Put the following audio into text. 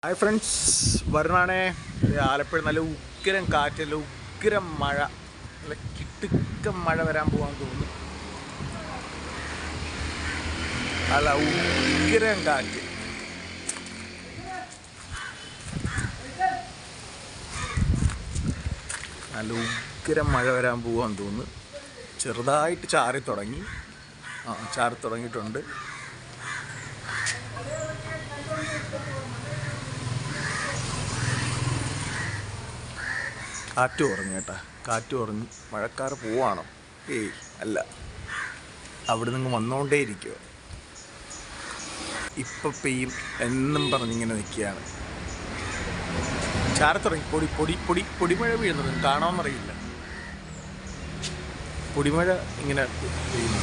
Hi friends, വരുന്നാണേ. Alappuzha നല്ല ഉഗ്രം കാറ്റ്, ഉഗ്രം മഴ, നല്ല കിട്ടുക്കം മഴ വരാൻ പോകാൻ തോന്നുന്നു. നല്ല ഉഗ്രം കാറ്റ്. നല്ല ഉഗ്രം മഴ വരാൻ പോകാൻ തോന്നുന്നു. ചെറുതായിട്ട് ചാറി തുടങ്ങിയിട്ടുണ്ട്. കാറ്റ് കുറഞ്ഞു കേട്ടാ, കാറ്റ് കുറഞ്ഞു. മഴക്കാറ് പോവാണോ? ഏയ് അല്ല, അവിടെ നിന്ന് വന്നുകൊണ്ടേ ഇരിക്കുക. ഇപ്പം പെയ്യും എന്നും പറഞ്ഞിങ്ങനെ നിൽക്കുകയാണ്. ചാരത്തുടങ്ങി, പൊടിമഴ വീഴുന്നത് കാണാമെന്നറിയില്ല. പൊടിമഴ ഇങ്ങനെ പെയ്യുന്നു.